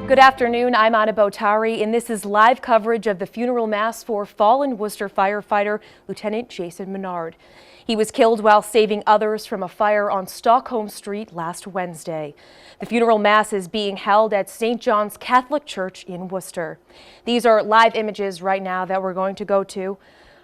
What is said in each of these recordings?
Good afternoon, I'm Bottary, and this is live coverage of the funeral mass for fallen Worcester firefighter Lieutenant Jason Menard. He was killed while saving others from a fire on Stockholm Street last Wednesday. The funeral mass is being held at St. John's Catholic Church in Worcester. These are live images right now that we're going to go to.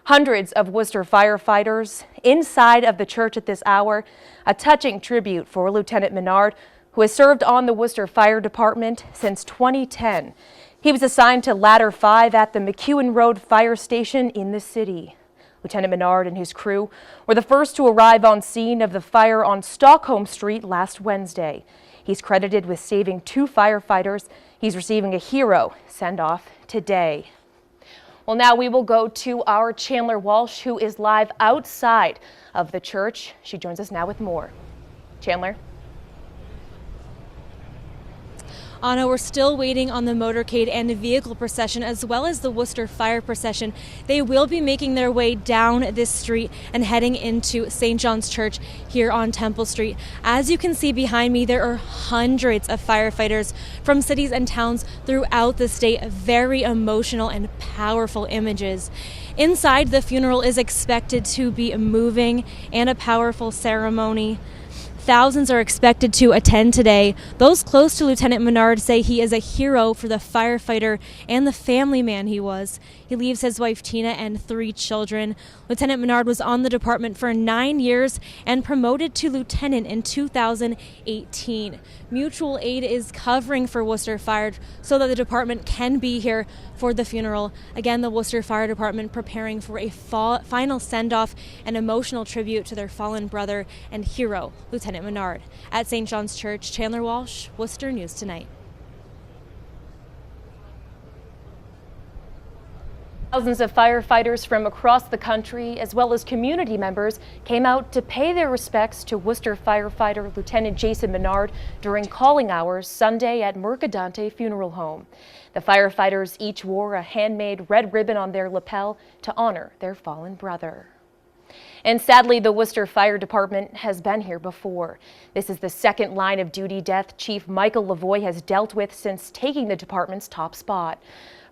Hundreds of Worcester firefighters inside of the church at this hour, a touching tribute for Lieutenant Menard, who has served on the Worcester Fire Department since 2010. He was assigned to Ladder 5 at the McEwen Road Fire Station in the city. Lieutenant Menard and his crew were the first to arrive on scene of the fire on Stockholm Street last Wednesday. He's credited with saving 2 firefighters. He's receiving a hero send-off today. Well, now we will go to our Chandler Walsh, who is live outside of the church. She joins us now with more. Chandler? Anna, we're still waiting on the motorcade and the vehicle procession, as well as the Worcester Fire procession. They will be making their way down this street and heading into St. John's Church here on Temple Street. As you can see behind me, there are hundreds of firefighters from cities and towns throughout the state. Very emotional and powerful images. Inside, the funeral is expected to be moving and a powerful ceremony. Thousands are expected to attend today. Those close to Lieutenant Menard say he is a hero for the firefighter and the family man he was. He leaves his wife Tina and 3 children. Lieutenant Menard was on the department for 9 years and promoted to lieutenant in 2018. Mutual aid is covering for Worcester Fire so that the department can be here for the funeral. Again, the Worcester Fire Department preparing for a final send-off and emotional tribute to their fallen brother and hero, Lieutenant Menard. At St. John's Church, Chandler Walsh, Worcester News Tonight. Thousands of firefighters from across the country, as well as community members, came out to pay their respects to Worcester firefighter Lieutenant Jason Menard during calling hours Sunday at Mercadante Funeral Home. The firefighters each wore a handmade red ribbon on their lapel to honor their fallen brother. And sadly, the Worcester Fire Department has been here before. This is the second line of duty death Chief Michael Lavoie has dealt with since taking the department's top spot.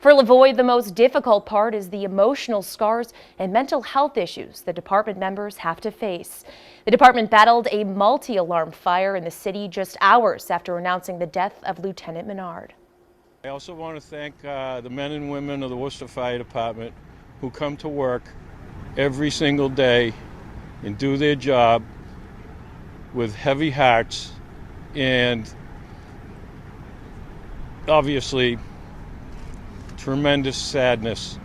For Lavoie, the most difficult part is the emotional scars and mental health issues the department members have to face. The department battled a multi-alarm fire in the city just hours after announcing the death of Lieutenant Menard. I also want to thank the men and women of the Worcester Fire Department who come to work every single day and do their job with heavy hearts and obviously tremendous sadness.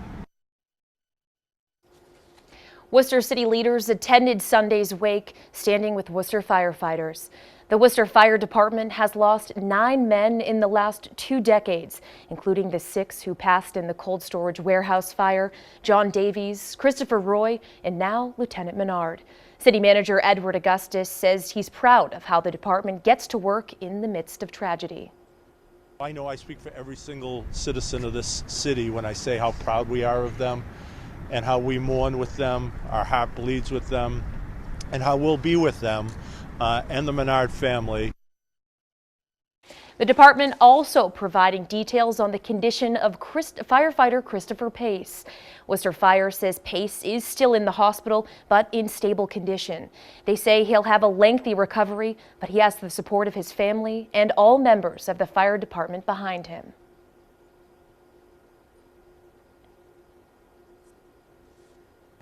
Worcester city leaders attended Sunday's wake, standing with Worcester firefighters. The Worcester Fire Department has lost 9 men in the last 2 decades, including the 6 who passed in the cold storage warehouse fire, John Davies, Christopher Roy, and now Lieutenant Menard. City Manager Edward Augustus says he's proud of how the department gets to work in the midst of tragedy. I know I speak for every single citizen of this city when I say how proud we are of them and how we mourn with them, our heart bleeds with them, and how we'll be with them and the Menard family. The department also providing details on the condition of firefighter Christopher Pace. Worcester Fire says Pace is still in the hospital, but in stable condition. They say he'll have a lengthy recovery, but he has the support of his family and all members of the fire department behind him.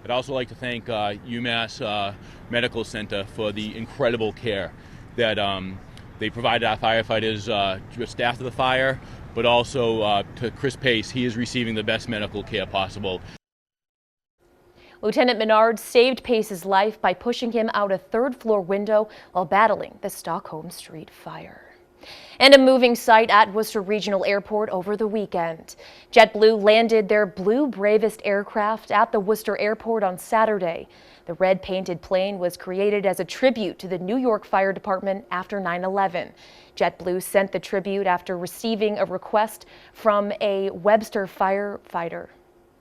I'd also like to thank UMass Medical Center for the incredible care that they provided our firefighters just after the fire, but also to Chris Pace. He is receiving the best medical care possible. Lieutenant Menard saved Pace's life by pushing him out a 3rd-floor window while battling the Stockholm Street fire. And a moving sight at Worcester Regional Airport over the weekend. JetBlue landed their Blue Bravest aircraft at the Worcester Airport on Saturday. The red-painted plane was created as a tribute to the New York Fire Department after 9/11. JetBlue sent the tribute after receiving a request from a Worcester firefighter.